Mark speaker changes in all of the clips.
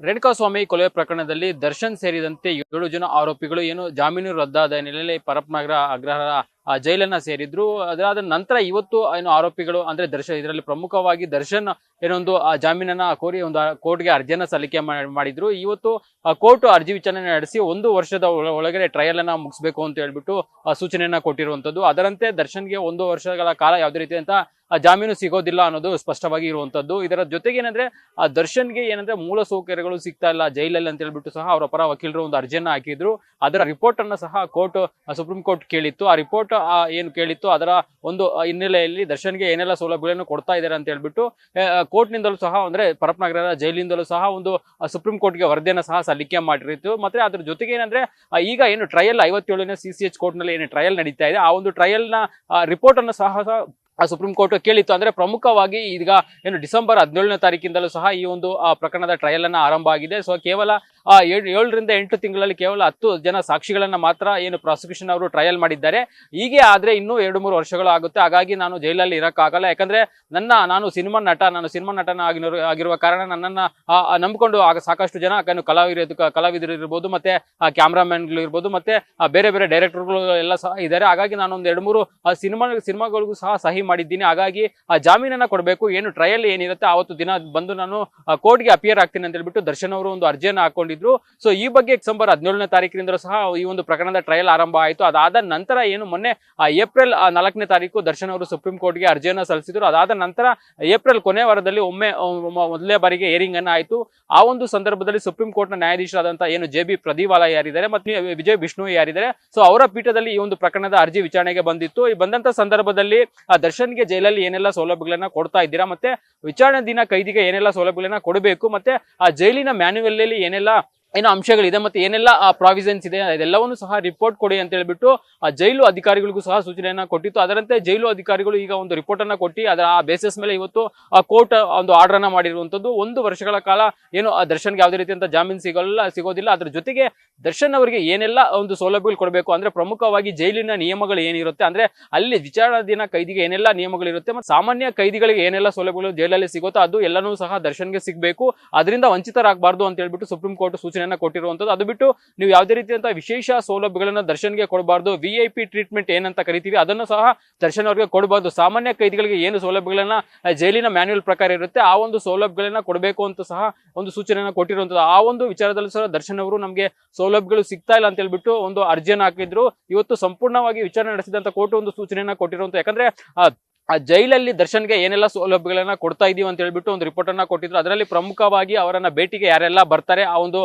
Speaker 1: ರೇಣುಕಾಸ್ವಾಮಿ ಕೊಲೆ ಪ್ರಕರಣದಲ್ಲಿ ದರ್ಶನ್ ಸೇರಿದಂತೆ 7 ಜನ ಆರೋಪಿಗಳು ಜಾಮೀನು ರದ್ದಾದ ಹಿನ್ನೆಲೆಯಲ್ಲಿ ಪರಪ್ಪನಗರ ಅಗ್ರಹಾರ ಜೈಲನ್ನ ಸೇರಿದ್ರು. ಅದಾದ ನಂತರ ಇವತ್ತು ಆರೋಪಿಗಳು ಅಂದ್ರೆ ದರ್ಶನ್ ಇದರಲ್ಲಿ ಪ್ರಮುಖವಾಗಿ ದರ್ಶನ್ ಏನೊಂದು ಜಾಮೀನನ್ನ ಕೋರಿ ಒಂದು ಕೋರ್ಟ್ಗೆ ಅರ್ಜಿಯನ್ನ ಸಲ್ಲಿಕೆ ಮಾಡಿದ್ರು. ಇವತ್ತು ಕೋರ್ಟ್ ಅರ್ಜಿ ವಿಚಾರಣೆ ನಡೆಸಿ 1 ವರ್ಷದ ಒಳಗಡೆ ಟ್ರಯಲ್ ಅನ್ನ ಮುಗಿಸ್ಬೇಕು ಅಂತ ಹೇಳ್ಬಿಟ್ಟು ಸೂಚನೆಯನ್ನ ಕೊಟ್ಟಿರುವಂತದ್ದು. ಅದರಂತೆ ದರ್ಶನ್ಗೆ 1 ವರ್ಷಗಳ ಕಾಲ ಯಾವುದೇ ರೀತಿಯಂತ ಜಾಮೀನು ಸಿಗೋದಿಲ್ಲ ಅನ್ನೋದು ಸ್ಪಷ್ಟವಾಗಿ ಇರುವಂತದ್ದು. ಇದರ ಜೊತೆಗೆ ದರ್ಶನ್ಗೆ ಮೂಲ ಸೌಕರ್ಯಗಳು ಸಿಗ್ತಾ ಇಲ್ಲ ಜೈಲಲ್ಲಿ ಅಂತ ಹೇಳ್ಬಿಟ್ಟು ಸಹ ಅವರ ಪರ ವಕೀಲರು ಒಂದು ಅರ್ಜಿಯನ್ನ ಹಾಕಿದ್ರು. ಅದರ ರಿಪೋರ್ಟ್ ಅನ್ನ ಸಹ ಕೋರ್ಟ್ ಸುಪ್ರೀಂ ಕೋರ್ಟ್ ಕೇಳಿತ್ತು. ಆ ರಿಪೋರ್ಟ್ ಏನು ಕೇಳಿತ್ತು ಅದರ ಒಂದು ಹಿನ್ನೆಲೆಯಲ್ಲಿ ದರ್ಶನ್ಗೆ ಏನೆಲ್ಲ ಸೌಲಭ್ಯಗಳನ್ನು ಕೊಡ್ತಾ ಇದ್ದಾರೆ ಅಂತ ಹೇಳ್ಬಿಟ್ಟು ಕೋರ್ಟ್ ನಿಂದಲೂ ಸಹ ಅಂದ್ರೆ ಪರಪ್ಪನಗರ ಜೈಲಿಂದಲೂ ಸಹ ಒಂದು ಸುಪ್ರೀಂ ಕೋರ್ಟ್ಗೆ ವರದಿಯನ್ನ ಸಹ ಸಲ್ಲಿಕೆ ಮಾಡಿತ್ತು. ಮತ್ತೆ ಅದ್ರ ಜೊತೆಗೆ ಈಗ ಟ್ರಯಲ್ 57ನೇ CCH ಕೋರ್ಟ್ ನಲ್ಲಿ ಟ್ರಯಲ್ ನಡೀತಾ ಇದೆ. ಆ ಒಂದು ಟ್ರಯಲ್ ನ ರಿಪೋರ್ಟ್ ಅನ್ನು ಸಹ ಸುಪ್ರೀಂ ಕೋರ್ಟ್ ಕೇಳಿತ್ತು. ಅಂದ್ರೆ ಪ್ರಮುಖವಾಗಿ ಈಗ ಡಿಸೆಂಬರ್ 17ನೇ ತಾರೀಕಿಂದಲೂ ಸಹ ಈ ಒಂದು ಪ್ರಕರಣದ ಟ್ರಯಲ್ ಅನ್ನ ಆರಂಭ ಆಗಿದೆ. ಸೊ ಕೇವಲ 7 ರಿಂದ 8 ತಿಂಗಳಲ್ಲಿ ಕೇವಲ 10 ಜನ ಸಾಕ್ಷಿಗಳನ್ನ ಮಾತ್ರ ಪ್ರಾಸಿಕ್ಯೂಷನ್ ಅವರು ಟ್ರಯಲ್ ಮಾಡಿದ್ದಾರೆ. ಹೀಗೆ ಆದ್ರೆ ಇನ್ನೂ 2-3 ವರ್ಷಗಳು ಆಗುತ್ತೆ. ಹಾಗಾಗಿ ನಾನು ಜೈಲಲ್ಲಿ ಇರಕ್ಕಾಗಲ್ಲ, ಯಾಕಂದ್ರೆ ನಾನು ಸಿನಿಮಾ ನಟನ ಆಗಿರುವ ಕಾರಣ ನನ್ನನ್ನ ನಂಬಿಕೊಂಡು ಸಾಕಷ್ಟು ಜನ ಕಲಾವಿದರು ಇರ್ಬೋದು, ಮತ್ತೆ ಕ್ಯಾಮ್ರಾಮನ್ಗಳು ಇರ್ಬೋದು, ಮತ್ತೆ ಬೇರೆ ಬೇರೆ ಡೈರೆಕ್ಟರ್ಗಳು ಎಲ್ಲ ಸಹ ಇದ್ದಾರೆ. ಹಾಗಾಗಿ ನಾನು ಒಂದು 2-3 ಸಿನಿಮಾಗಳಿಗೂ ಸಹ ಸಹಿ ಮಾಡಿದ್ದೀನಿ. ಹಾಗಾಗಿ ಜಾಮೀನನ್ನ ಕೊಡಬೇಕು, ಟ್ರಯಲ್ ಏನಿರುತ್ತೆ ಆವತ್ತು ದಿನ ಬಂದು ನಾನು ಕೋರ್ಟ್ಗೆ ಅಪಿಯರ್ ಆಗ್ತೀನಿ ಅಂತ ಹೇಳ್ಬಿಟ್ಟು ದರ್ಶನ್ ಅವರು ಒಂದು ಅರ್ಜಿಯನ್ನ ಹಾಕೊಂಡಿದ್ರು. ಸೊ ಈ ಬಗ್ಗೆ ಡಿಸೆಂಬರ್ 17ನೇ ತಾರೀಕಿನಿಂದ ಸಹ ಈ ಒಂದು ಪ್ರಕರಣದ ಟ್ರಯಲ್ ಆರಂಭ ಆಯಿತು. ಅದಾದ ನಂತರ ಮೊನ್ನೆ ಏಪ್ರಿಲ್ 4ನೇ ತಾರೀಕು ದರ್ಶನ್ ಅವರು ಸುಪ್ರೀಂ ಕೋರ್ಟ್ಗೆ ಅರ್ಜಿಯನ್ನ ಸಲ್ಲಿಸಿದ್ರು. ಅದಾದ ನಂತರ ಏಪ್ರಿಲ್ ಕೊನೆ ವಾರದಲ್ಲಿ ಮೊದಲನೇ ಬಾರಿಗೆ ಹಿಯರಿಂಗ್ ಅನ್ನ ಆಯಿತು. ಆ ಒಂದು ಸಂದರ್ಭದಲ್ಲಿ ಸುಪ್ರೀಂ ಕೋರ್ಟ್ ನ ನ್ಯಾಯಾಧೀಶರಾದಂತ JB ಪ್ರದೀವಾಲಾ ಯಾರಿದ್ದಾರೆ ಮತ್ತೆ ವಿಜಯ್ ಬಿಷ್ಣೋಯ್ ಯಾರಿದ್ದಾರೆ, ಸೊ ಅವರ ಪೀಠದಲ್ಲಿ ಈ ಒಂದು ಪ್ರಕರಣದ ಅರ್ಜಿ ವಿಚಾರಣೆಗೆ ಬಂದಿತ್ತು. ಈ ಬಂದಂತ ಸಂದರ್ಭದಲ್ಲಿ ದರ್ಶನ್ಗೆ ಜೈಲಲ್ಲಿ ಏನೆಲ್ಲ ಸೌಲಭ್ಯಗಳನ್ನ ಕೊಡ್ತಾ ಇದ್ದೀರಾ, ಮತ್ತೆ ವಿಚಾರಣೆ ದಿನ ಕೈದಿಗೆ ಏನೆಲ್ಲ ಸೌಲಭ್ಯಗಳನ್ನ ಕೊಡಬೇಕು, ಮತ್ತೆ ಆ ಜೈಲಿನ ಮ್ಯಾನ್ಯುವಲ್ ಅಲ್ಲಿ ಏನೆಲ್ಲ ಅಂಶಗಳಿದೆ, ಮತ್ತೆ ಏನೆಲ್ಲ ಪ್ರಾವಿಷನ್ಸ್ ಇದೆ ಅದೆಲ್ಲವನ್ನು ಸಹ ರಿಪೋರ್ಟ್ ಕೊಡಿ ಅಂತ ಹೇಳ್ಬಿಟ್ಟು ಜೈಲು ಅಧಿಕಾರಿಗಳಿಗೂ ಸಹ ಸೂಚನೆಯನ್ನ ಕೊಟ್ಟಿತ್ತು. ಅದರಂತೆ ಜೈಲು ಅಧಿಕಾರಿಗಳು ಈಗ ಒಂದು ರಿಪೋರ್ಟ್ ಅನ್ನ ಕೊಟ್ಟು ಅದರ ಆ ಬೇಸಿಸ್ ಮೇಲೆ ಇವತ್ತು ಕೋರ್ಟ್ ಒಂದು ಆರ್ಡರ್ ಅನ್ನ ಮಾಡಿರುವಂತದ್ದು. 1 ವರ್ಷಗಳ ಕಾಲ ದರ್ಶನ್ಗೆ ಯಾವುದೇ ರೀತಿಯಂತ ಜಾಮೀನು ಸಿಗೋದಿಲ್ಲ. ಅದ್ರ ಜೊತೆಗೆ ದರ್ಶನ್ ಅವರಿಗೆ ಏನೆಲ್ಲ ಒಂದು ಸೌಲಭ್ಯಗಳು ಕೊಡಬೇಕು ಅಂದ್ರೆ ಪ್ರಮುಖವಾಗಿ ಜೈಲಿನ ನಿಯಮಗಳು ಏನಿರುತ್ತೆ, ಅಂದ್ರೆ ಅಲ್ಲಿ ವಿಚಾರಣಾ ದಿನ ಕೈದಿಗೆ ಏನೆಲ್ಲ ನಿಯಮಗಳಿರುತ್ತೆ, ಮತ್ತೆ ಸಾಮಾನ್ಯ ಕೈದಿಗಳಿಗೆ ಏನೆಲ್ಲ ಸೌಲಭ್ಯಗಳು ಜೈಲಲ್ಲಿ ಸಿಗುತ್ತೋ ಅದು ಎಲ್ಲನೂ ಸಹ ದರ್ಶನ್ಗೆ ಸಿಗಬೇಕು. ಅದರಿಂದ ವಂಚಿತರಾಗಬಾರ್ದು ಅಂತ ಹೇಳ್ಬಿಟ್ಟು ಸುಪ್ರೀಂ ಕೋರ್ಟ್ ಸೂಚನೆ ಕೊಟ್ಟಿರುವಂತದ್ದು. ಅದು ಬಿಟ್ಟು ನೀವು ಯಾವುದೇ ರೀತಿಯಂತ ವಿಶೇಷ ಸೌಲಭ್ಯಗಳನ್ನ ದರ್ಶನ್ಗೆ ಕೊಡಬಾರ್ದು. VIP ಟ್ರೀಟ್ಮೆಂಟ್ ಏನಂತ ಕರಿತೀವಿ ಅದನ್ನು ಸಹ ದರ್ಶನ್ ಅವರಿಗೆ ಕೊಡಬಾರ್ದು. ಸಾಮಾನ್ಯ ಕೈದಿಗಳಿಗೆ ಏನು ಸೌಲಭ್ಯಗಳನ್ನ ಜೈಲಿನ ಮ್ಯಾನ್ಯುವಲ್ ಪ್ರಕಾರ ಇರುತ್ತೆ ಆ ಒಂದು ಸೌಲಭ್ಯಗಳನ್ನ ಕೊಡಬೇಕು ಅಂತ ಸಹ ಒಂದು ಸೂಚನೆಯನ್ನ ಕೊಟ್ಟಿರುವಂತದ್ದು. ಆ ಒಂದು ವಿಚಾರದಲ್ಲಿ ಸಹ ದರ್ಶನ್ ಅವರು ನಮಗೆ ಸೌಲಭ್ಯಗಳು ಸಿಗ್ತಾ ಇಲ್ಲ ಅಂತ ಹೇಳ್ಬಿಟ್ಟು ಒಂದು ಅರ್ಜಿಯನ್ನ ಹಾಕಿದ್ರು. ಇವತ್ತು ಸಂಪೂರ್ಣವಾಗಿ ವಿಚಾರಣೆ ನಡೆಸಿದಂತ ಕೋರ್ಟ್ ಒಂದು ಸೂಚನೆಯನ್ನ ಕೊಟ್ಟಿರುವಂತ, ಯಾಕಂದ್ರೆ ಆ ಜೈಲಲ್ಲಿ ದರ್ಶನ್ಗೆ ಏನೆಲ್ಲ ಸೌಲಭ್ಯಗಳನ್ನ ಕೊಡ್ತಾ ಇದೀವಿ ಅಂತ ಹೇಳ್ಬಿಟ್ಟು ಒಂದು ರಿಪೋರ್ಟ್ ಅನ್ನ ಕೊಟ್ಟಿದ್ರು. ಅದರಲ್ಲಿ ಪ್ರಮುಖವಾಗಿ ಅವರನ್ನ ಭೇಟಿಗೆ ಯಾರೆಲ್ಲ ಬರ್ತಾರೆ, ಆ ಒಂದು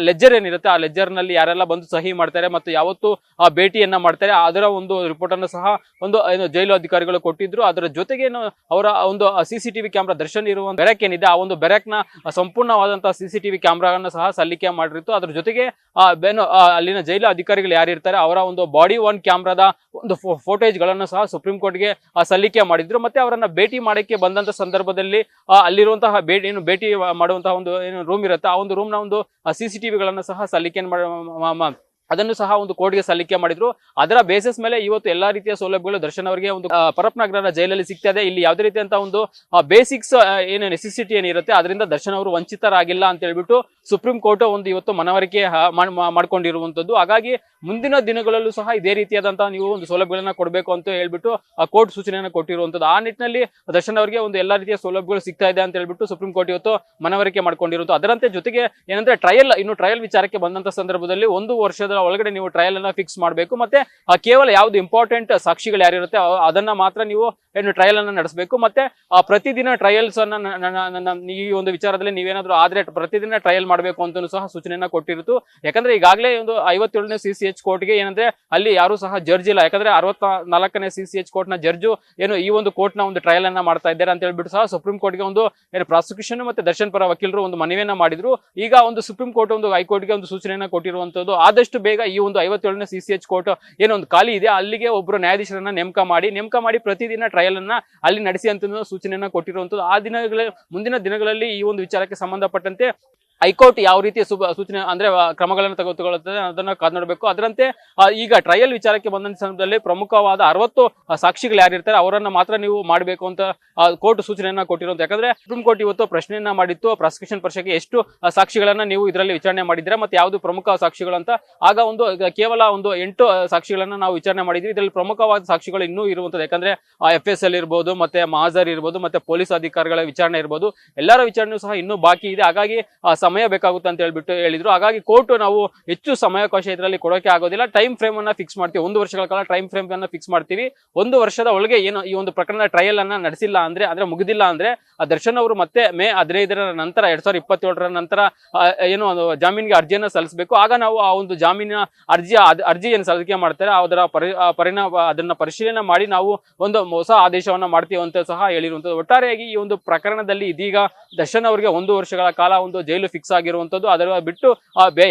Speaker 1: ಲೆಜರ್ ಏನಿರುತ್ತೆ ಆ ಲೆಜರ್ ನಲ್ಲಿ ಯಾರೆಲ್ಲ ಬಂದು ಸಹಿ ಮಾಡ್ತಾರೆ ಮತ್ತು ಯಾವತ್ತು ಆ ಭೇಟಿಯನ್ನ ಮಾಡ್ತಾರೆ ಅದರ ಒಂದು ರಿಪೋರ್ಟ್ ಅನ್ನು ಸಹ ಒಂದು ಜೈಲು ಅಧಿಕಾರಿಗಳು ಕೊಟ್ಟಿದ್ರು. ಅದರ ಜೊತೆಗೆ ಅವರ ಒಂದು CCTV ಕ್ಯಾಮ್ರಾ ದರ್ಶನ್ ಇರುವ ಬೆರಕ್ ಏನಿದೆ ಆ ಒಂದು ಬೆರಕ್ನ ಸಂಪೂರ್ಣವಾದಂತಹ CCTV ಕ್ಯಾಮ್ರಾಗಳನ್ನ ಸಹ ಸಲ್ಲಿಕೆ ಮಾಡಿತ್ತು. ಅದ್ರ ಜೊತೆಗೆ ಅಲ್ಲಿನ ಜೈಲು ಅಧಿಕಾರಿಗಳು ಯಾರಿರ್ತಾರೆ ಅವರ ಒಂದು ಬಾಡಿ ಒನ್ ಕ್ಯಾಮ್ರಾದ ಒಂದು ಫೋಟೇಜ್ ಗಳನ್ನ ಸಹ ಸುಪ್ರೀಂ ಕೋರ್ಟ್ಗೆ ಸಲ್ಲಿಕೆ ಮಾಡಿದ್ರು. ಮತ್ತೆ ಅವರನ್ನ ಭೇಟಿ ಮಾಡಕ್ಕೆ ಬಂದಂತ ಸಂದರ್ಭದಲ್ಲಿ ಅಲ್ಲಿರುವಂತಹ ಭೇಟಿ ಮಾಡುವಂತಹ ಒಂದು ರೂಮ್ ಇರುತ್ತೆ, ಆ ಒಂದು ರೂಮ್ ನ ಒಂದು CCTV ಗಳನ್ನ ಸಹ ಸಲ್ಲಿಕೆ ಅದನ್ನು ಸಹ ಒಂದು ಕೋರ್ಟ್ಗೆ ಸಲ್ಲಿಕೆ ಮಾಡಿದ್ರು. ಅದರ ಬೇಸಿಸ್ ಮೇಲೆ ಇವತ್ತು ಎಲ್ಲಾ ರೀತಿಯ ಸೌಲಭ್ಯಗಳು ದರ್ಶನ್ ಅವರಿಗೆ ಒಂದು ಪರಪ್ಪನಗರ ಜೈಲಲ್ಲಿ ಸಿಗ್ತಾ ಇದೆ. ಇಲ್ಲಿ ಯಾವುದೇ ರೀತಿಯಂತ ಒಂದು ಬೇಸಿಕ್ಸ್ ನೆಸೆಸಿಟಿ ಏನಿರುತ್ತೆ ಅದರಿಂದ ದರ್ಶನ್ ಅವರು ವಂಚಿತರಾಗಿಲ್ಲ ಅಂತ ಹೇಳ್ಬಿಟ್ಟು ಸುಪ್ರೀಂ ಕೋರ್ಟ್ ಒಂದು ಇವತ್ತು ಮನವರಿಕೆ ಮಾಡ್ಕೊಂಡಿರುವಂತದ್ದು. ಹಾಗಾಗಿ ಮುಂದಿನ ದಿನಗಳಲ್ಲೂ ಸಹ ಇದೇ ರೀತಿಯಾದಂತಹ ನೀವು ಒಂದು ಸೌಲಭ್ಯಗಳನ್ನ ಕೊಡಬೇಕು ಅಂತ ಹೇಳ್ಬಿಟ್ಟು ಕೋರ್ಟ್ ಸೂಚನೆಯನ್ನು ಕೊಟ್ಟಿರುವಂತದ್ದು. ಆ ನಿಟ್ಟಿನಲ್ಲಿ ದರ್ಶನ್ ಅವರಿಗೆ ಒಂದು ಎಲ್ಲಾ ರೀತಿಯ ಸೌಲಭ್ಯಗಳು ಸಿಗ್ತಾ ಇದೆ ಅಂತ ಹೇಳ್ಬಿಟ್ಟು ಸುಪ್ರೀಂ ಕೋರ್ಟ್ ಇವತ್ತು ಮನವರಿಕೆ ಮಾಡ್ಕೊಂಡಿರುವಂತದ್ದು. ಅದರಂತೆ ಜೊತೆಗೆ ಏನಂದ್ರೆ ಟ್ರಯಲ್ ವಿಚಾರಕ್ಕೆ ಬಂದಂತ ಸಂದರ್ಭದಲ್ಲಿ 1 ವರ್ಷದ ಒಳಗಡೆ ನೀವು ಟ್ರಯಲ್ ಅನ್ನ ಫಿಕ್ಸ್ ಮಾಡಬೇಕು. ಮತ್ತೆ ಕೇವಲ ಯಾವ್ದು ಇಂಪಾರ್ಟೆಂಟ್ ಸಾಕ್ಷಿಗಳು ಯಾರಿರುತ್ತೆ ಅದನ್ನ ಮಾತ್ರ ನೀವು ಟ್ರಯಲ್ ಅನ್ನ ನಡೆಸಬೇಕು. ಮತ್ತೆ ಪ್ರತಿದಿನ ಟ್ರಯಲ್ಸ್ ಅನ್ನ ಈ ಒಂದು ವಿಚಾರದಲ್ಲಿ ನೀವೇನಾದ್ರೂ ಆದ್ರೆ ಪ್ರತಿದಿನ ಟ್ರಯಲ್ ಮಾಡಬೇಕು ಅಂತ ಸಹ ಸೂಚನೆಯನ್ನ ಕೊಟ್ಟಿರುತ್ತು. ಯಾಕಂದ್ರೆ ಈಗಾಗಲೇ ಒಂದು 57ನೇ CCH ಕೋರ್ಟ್ಗೆ ಏನಂದ್ರೆ ಅಲ್ಲಿ ಯಾರು ಸಹ ಜಡ್ಜ್ ಇಲ್ಲ, ಯಾಕಂದ್ರೆ 64ನೇ CCH ಕೋರ್ಟ್ ನ ಜಡ್ಜು ಈ ಒಂದು ಕೋರ್ಟ್ ನ ಒಂದು ಟ್ರಯಲ್ ಅನ್ನ ಮಾಡ್ತಾ ಇದ್ದಾರೆ ಅಂತ ಹೇಳ್ಬಿಟ್ಟು ಸಹ ಸುಪ್ರೀಂ ಕೋರ್ಟ್ಗೆ ಒಂದು ಪ್ರಾಸಿಕ್ಯೂಷನ್ ಮತ್ತೆ ದರ್ಶನ್ ಪರ ವಕೀಲರು ಒಂದು ಮನವಿಯನ್ನ ಮಾಡಿದ್ರು. ಈಗ ಒಂದು ಸುಪ್ರೀಂ ಕೋರ್ಟ್ ಒಂದು ಹೈಕೋರ್ಟ್ಗೆ ಒಂದು ಸೂಚನೆಯನ್ನ ಕೊಟ್ಟಿರುವಂತದ್ದು. ಆದಷ್ಟು ಬೇಗ ಈ ಒಂದು 57ನೇ CCH ಕೋರ್ಟ್ ಏನೊಂದು ಖಾಲಿ ಇದೆ ಅಲ್ಲಿಗೆ ಒಬ್ಬರು ನ್ಯಾಯಾಧೀಶರನ್ನ ನೇಮಕ ಮಾಡಿ ಪ್ರತಿದಿನ ಟ್ರಯಲ್ ಅನ್ನ ಅಲ್ಲಿ ನಡೆಸಿ ಅಂತ ಸೂಚನೆಯನ್ನ ಕೊಟ್ಟಿರುವಂತದ್ದು. ಮುಂದಿನ ದಿನಗಳಲ್ಲಿ ಈ ಒಂದು ವಿಚಾರಕ್ಕೆ ಸಂಬಂಧಪಟ್ಟಂತೆ ಹೈಕೋರ್ಟ್ ಯಾವ ರೀತಿಯ ಸೂಚನೆ ಅಂದ್ರೆ ಕ್ರಮಗಳನ್ನು ತೆಗೆದುಕೊಳ್ಳುತ್ತದೆ ಅದನ್ನ ಕಾದು ನೋಡಬೇಕು. ಅದರಂತೆ ಈಗ ಟ್ರಯಲ್ ವಿಚಾರಕ್ಕೆ ಬಂದ ಸಂದರ್ಭದಲ್ಲಿ ಪ್ರಮುಖವಾದ 60 ಸಾಕ್ಷಿಗಳು ಯಾರಿರ್ತಾರೆ ಅವರನ್ನ ಮಾತ್ರ ನೀವು ಮಾಡಬೇಕು ಅಂತ ಕೋರ್ಟ್ ಸೂಚನೆಯನ್ನ ಕೊಟ್ಟಿರೋದು. ಯಾಕಂದ್ರೆ ಸುಪ್ರೀಂ ಕೋರ್ಟ್ ಇವತ್ತು ಪ್ರಶ್ನೆಯನ್ನ ಮಾಡಿತ್ತು ಪ್ರಾಸಿಕ್ಯೂಷನ್ ಪಕ್ಷಕ್ಕೆ ಎಷ್ಟು ಸಾಕ್ಷಿಗಳನ್ನ ನೀವು ಇದರಲ್ಲಿ ವಿಚಾರಣೆ ಮಾಡಿದ್ದೀರಾ ಮತ್ತೆ ಯಾವುದು ಪ್ರಮುಖ ಸಾಕ್ಷಿಗಳು ಅಂತ. ಆಗ ಕೇವಲ 8 ಸಾಕ್ಷಿಗಳನ್ನ ನಾವು ವಿಚಾರಣೆ ಮಾಡಿದ್ವಿ. ಇದರಲ್ಲಿ ಪ್ರಮುಖವಾದ ಸಾಕ್ಷಿಗಳು ಇನ್ನೂ ಇರುವಂತದ್ದು. ಯಾಕಂದ್ರೆ FSL ಇರ್ಬೋದು, ಮತ್ತೆ ಮಹಾಜರ್ ಇರ್ಬೋದು, ಮತ್ತೆ ಪೊಲೀಸ್ ಅಧಿಕಾರಿಗಳ ವಿಚಾರಣೆ ಇರ್ಬೋದು, ಎಲ್ಲರ ವಿಚಾರಣೆಯೂ ಸಹ ಇನ್ನೂ ಬಾಕಿ ಇದೆ. ಹಾಗಾಗಿ ಸಮಯ ಬೇಕಾಗುತ್ತೆ ಅಂತ ಹೇಳಿದ್ರು. ಹಾಗಾಗಿ ಕೋರ್ಟ್ ನಾವು ಹೆಚ್ಚು ಸಮಯಾವಕಾಶ ಇದರಲ್ಲಿ ಕೊಡೋಕೆ ಆಗೋದಿಲ್ಲ, ಟೈಮ್ ಫ್ರೇಮ್ ಅನ್ನ ಫಿಕ್ಸ್ ಮಾಡ್ತೀವಿ, 1 ವರ್ಷಗಳ ಕಾಲ ಟೈಮ್ ಫ್ರೇಮ್ ಅನ್ನ ಫಿಕ್ಸ್ ಮಾಡ್ತೀವಿ. 1 ವರ್ಷದ ಒಳಗೆ ಏನು ಈ ಒಂದು ಪ್ರಕರಣದ ಟ್ರಯಲ್ ಅನ್ನ ನಡೆಸಿಲ್ಲ ಅಂದ್ರೆ ಮುಗಿದಿಲ್ಲ ಅಂದ್ರೆ ದರ್ಶನ್ ಅವರು ಮತ್ತೆ ಮೇ 15ರ ನಂತರ 2027ರ ನಂತರ ಏನು ಜಾಮೀನಿಗೆ ಅರ್ಜಿಯನ್ನ ಸಲ್ಲಿಸಬೇಕು. ಆಗ ನಾವು ಆ ಒಂದು ಜಾಮೀನಿನ ಅರ್ಜಿ ಏನು ಸಲ್ಲಿಕೆ ಮಾಡ್ತಾರೆ ಅದರ ಪರಿಣಾಮ ಅದನ್ನ ಪರಿಶೀಲನೆ ಮಾಡಿ ನಾವು ಒಂದು ಹೊಸ ಆದೇಶವನ್ನ ಮಾಡ್ತೀವಿ ಅಂತ ಸಹ ಹೇಳಿರುವಂತದ್ದು. ಒಟ್ಟಾರೆಯಾಗಿ ಈ ಒಂದು ಪ್ರಕರಣದಲ್ಲಿ ಇದೀಗ ದರ್ಶನ್ ಅವರಿಗೆ 1 ವರ್ಷಗಳ ಕಾಲ ಒಂದು ಜೈಲು ಫಿಕ್ಸ್ ಆಗಿರುವಂತದ್ದು. ಅದರ ಬಿಟ್ಟು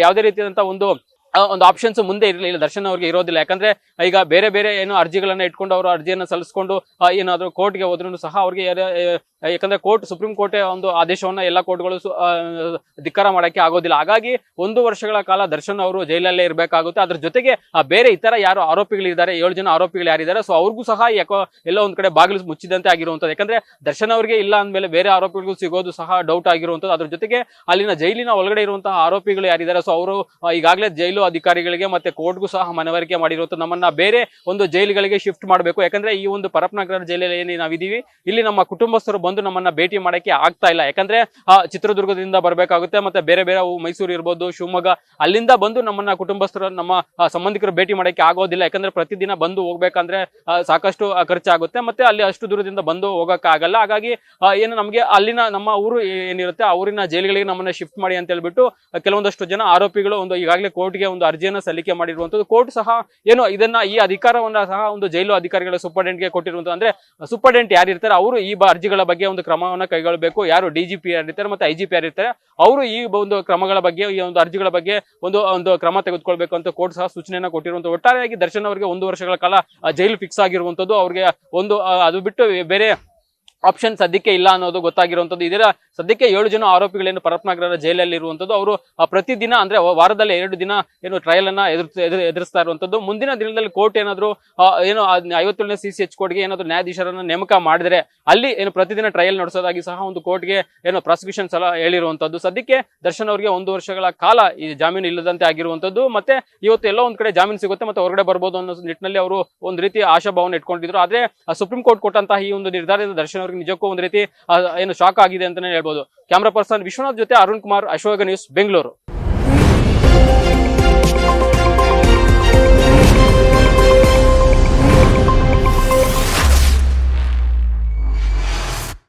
Speaker 1: ಯಾವುದೇ ರೀತಿಯಾದಂತಹ ಒಂದು ಆಪ್ಷನ್ಸ್ ಮುಂದೆ ಇರಲಿಲ್ಲ, ದರ್ಶನ್ ಅವ್ರಿಗೆ ಇರೋದಿಲ್ಲ. ಯಾಕಂದ್ರೆ ಈಗ ಬೇರೆ ಏನು ಅರ್ಜಿಗಳನ್ನ ಇಟ್ಕೊಂಡು ಅವರು ಅರ್ಜಿಯನ್ನ ಸಲ್ಲಿಸ್ಕೊಂಡು ಏನಾದ್ರು ಕೋರ್ಟ್ಗೆ ಹೋದ್ರೂ ಸಹ ಅವ್ರಿಗೆ ಯಾಕಂದ್ರೆ ಸುಪ್ರೀಂ ಕೋರ್ಟ್ ಒಂದು ಆದೇಶವನ್ನ ಎಲ್ಲ ಕೋರ್ಟ್ಗಳು ಧಿಕ್ಕಾರ ಮಾಡಕ್ಕೆ ಆಗೋದಿಲ್ಲ. ಹಾಗಾಗಿ 1 ವರ್ಷಗಳ ಕಾಲ ದರ್ಶನ್ ಅವರು ಜೈಲಲ್ಲೇ ಇರಬೇಕಾಗುತ್ತೆ. ಅದ್ರ ಜೊತೆಗೆ ಬೇರೆ ಇತರ ಯಾರು ಆರೋಪಿಗಳಿದ್ದಾರೆ, 7 ಜನ ಆರೋಪಿಗಳು ಯಾರಿದ್ದಾರೆ, ಸೊ ಅವ್ರಿಗೂ ಸಹ ಎಲ್ಲೋ ಒಂದ್ ಕಡೆ ಬಾಗಿಲು ಮುಚ್ಚಿದಂತೆ ಆಗಿರುವಂತದ್ದು. ಯಾಕಂದ್ರೆ ದರ್ಶನ್ ಅವರಿಗೆ ಇಲ್ಲ ಅಂದ್ಮೇಲೆ ಬೇರೆ ಆರೋಪಿಗಳಿಗೂ ಸಿಗೋದು ಸಹ ಡೌಟ್ ಆಗಿರುವಂತದ್ದು. ಅದ್ರ ಜೊತೆಗೆ ಅಲ್ಲಿನ ಜೈಲಿನ ಒಳಗಡೆ ಇರುವಂತಹ ಆರೋಪಿಗಳು ಯಾರಿದ್ದಾರೆ, ಸೊ ಅವರು ಈಗಾಗಲೇ ಜೈಲು ಅಧಿಕಾರಿಗಳಿಗೆ ಮತ್ತೆ ಕೋರ್ಟ್ಗೂ ಸಹ ಮನವರಿಕೆ ಮಾಡಿರುವಂತದ್ದು ನಮ್ಮನ್ನ ಬೇರೆ ಒಂದು ಜೈಲುಗಳಿಗೆ ಶಿಫ್ಟ್ ಮಾಡಬೇಕು. ಯಾಕಂದ್ರೆ ಈ ಒಂದು ಪರಪ್ನಗರ ಜೈಲಲ್ಲಿ ಏನು ನಾವಿದೀವಿ ಇಲ್ಲಿ ನಮ್ಮ ಕುಟುಂಬಸ್ಥರು ಬಂದು ನಮ್ಮನ್ನ ಭೇಟಿ ಮಾಡಕ್ಕೆ ಆಗ್ತಾ ಇಲ್ಲ. ಯಾಕಂದ್ರೆ ಚಿತ್ರದುರ್ಗದಿಂದ ಬರ್ಬೇಕಾಗುತ್ತೆ, ಮತ್ತೆ ಬೇರೆ ಮೈಸೂರು ಇರ್ಬೋದು, ಶಿವಮೊಗ್ಗ, ಅಲ್ಲಿಂದ ಬಂದು ನಮ್ಮನ್ನ ಕುಟುಂಬಸ್ಥರು ನಮ್ಮ ಸಂಬಂಧಿಕರು ಭೇಟಿ ಮಾಡಕ್ಕೆ ಆಗೋದಿಲ್ಲ. ಯಾಕಂದ್ರೆ ಪ್ರತಿದಿನ ಬಂದು ಹೋಗ್ಬೇಕಂದ್ರೆ ಸಾಕಷ್ಟು ಖರ್ಚಾಗುತ್ತೆ, ಮತ್ತೆ ಅಲ್ಲಿ ಅಷ್ಟು ದೂರದಿಂದ ಬಂದು ಹೋಗಕ್ಕೆ ಆಗಲ್ಲ. ಹಾಗಾಗಿ ಏನು ನಮ್ಗೆ ಅಲ್ಲಿನ ನಮ್ಮ ಊರು ಏನಿರುತ್ತೆ ಆ ಊರಿನ ಜೈಲುಗಳಿಗೆ ನಮ್ಮನ್ನ ಶಿಫ್ಟ್ ಮಾಡಿ ಅಂತ ಹೇಳ್ಬಿಟ್ಟು ಕೆಲವೊಂದಷ್ಟು ಜನ ಆರೋಪಿಗಳು ಈಗಾಗಲೇ ಕೋರ್ಟ್ಗೆ ಒಂದು ಅರ್ಜಿಯನ್ನ ಸಲ್ಲಿಕೆ ಮಾಡಿರುವಂತದ್ದು. ಕೋರ್ಟ್ ಸಹ ಏನು ಈ ಅಧಿಕಾರವನ್ನ ಸಹ ಒಂದು ಜೈಲು ಅಧಿಕಾರಿಗಳ ಸೂಪರ್ಡೆಂಟ್ಗೆ ಕೊಟ್ಟಿರುವಂತದ್ದು. ಅಂದ್ರೆ ಸೂಪರ್ಡೆಂಟ್ ಯಾರಿರ್ತಾರೆ ಅವರು ಈ ಅರ್ಜಿಗಳ ಬಗ್ಗೆ ಒಂದು ಕ್ರಮವನ್ನ ಕೈಗೊಳ್ಳಬೇಕು. ಯಾರು DGP ಯಾರಿರ್ತಾರೆ ಮತ್ತೆ IGP ಯಾರಿರ್ತಾರೆ ಅವರು ಈ ಒಂದು ಕ್ರಮಗಳ ಬಗ್ಗೆ ಈ ಒಂದು ಅರ್ಜಿಗಳ ಬಗ್ಗೆ ಒಂದು ಕ್ರಮ ತೆಗೆದುಕೊಳ್ಬೇಕು ಅಂತ ಕೋರ್ಟ್ ಸಹ ಸೂಚನೆಯನ್ನ ಕೊಟ್ಟಿರುವಂತದ್ದು. ಒಟ್ಟಾರೆಯಾಗಿ ದರ್ಶನ್ ಅವರಿಗೆ 1 ವರ್ಷಗಳ ಕಾಲ ಜೈಲು ಫಿಕ್ಸ್ ಆಗಿರುವಂತದ್ದು. ಅವ್ರಿಗೆ ಅದು ಬಿಟ್ಟು ಬೇರೆ ಆಪ್ಷನ್ ಸದ್ಯಕ್ಕೆ ಇಲ್ಲ ಅನ್ನೋದು ಗೊತ್ತಾಗಿರುವಂತದ್ದು. ಇದರ ಸದ್ಯಕ್ಕೆ 7 ಜನ ಆರೋಪಿಗಳೇನು ಪರಪ್ನಗರ ಜೈಲಲ್ಲಿ ಇರುವಂತದ್ದು ಅವರು ಪ್ರತಿದಿನ ಅಂದ್ರೆ ವಾರದಲ್ಲಿ 2 ದಿನ ಏನು ಟ್ರಯಲ್ ಅನ್ನ ಎದುರಿಸ್ತಾ ಇರುವಂತದ್ದು. ಮುಂದಿನ ದಿನದಲ್ಲಿ ಕೋರ್ಟ್ ಏನಾದ್ರು ಏನು 57ನೇ CCH ಕೋರ್ಟ್ಗೆ ಏನಾದ್ರು ನ್ಯಾಯಾಧೀಶರನ್ನ ನೇಮಕ ಮಾಡಿದ್ರೆ ಅಲ್ಲಿ ಏನು ಪ್ರತಿದಿನ ಟ್ರಯಲ್ ನಡೆಸೋದಾಗಿ ಸಹ ಒಂದು ಕೋರ್ಟ್ಗೆ ಏನು ಪ್ರಾಸಿಕ್ಯೂಷನ್ ಸಲ ಹೇಳಿರುವಂತದ್ದು. ಸದ್ಯಕ್ಕೆ ದರ್ಶನ್ ಅವರಿಗೆ 1 ವರ್ಷಗಳ ಕಾಲ ಈ ಜಾಮೀನು ಇಲ್ಲದಂತೆ ಆಗಿರುವಂತದ್ದು. ಮತ್ತೆ ಇವತ್ತು ಎಲ್ಲೋ ಒಂದ್ ಕಡೆ ಜಾಮೀನು ಸಿಗುತ್ತೆ ಮತ್ತೆ ಹೊರಗಡೆ ಬರ್ಬೋದು ಅನ್ನೋ ನಿಟ್ಟಿನಲ್ಲಿ ಅವರು ಒಂದು ರೀತಿ ಆಶಾಭಾವನೆ ಇಟ್ಕೊಂಡಿದ್ರು. ಆದ್ರೆ ಸುಪ್ರೀಂ ಕೋರ್ಟ್ ಕೊಟ್ಟಂತಹ ಈ ಒಂದು ನಿರ್ಧಾರದಿಂದ ದರ್ಶನ್ ಅವರಿಗೆ ನಿಜಕ್ಕೂ ಒಂದು ರೀತಿ ಏನು ಶಾಕ್ ಆಗಿದೆ ಅಂತಾನೆ ಹೇಳ್ಬೋದು. ಕ್ಯಾಮರಾ ಪರ್ಸನ್ ವಿಶ್ವನಾಥ್ ಜೊತೆ ಅರುಣ್ ಕುಮಾರ್, ಅಶೋಕ ನ್ಯೂಸ್, ಬೆಂಗಳೂರು.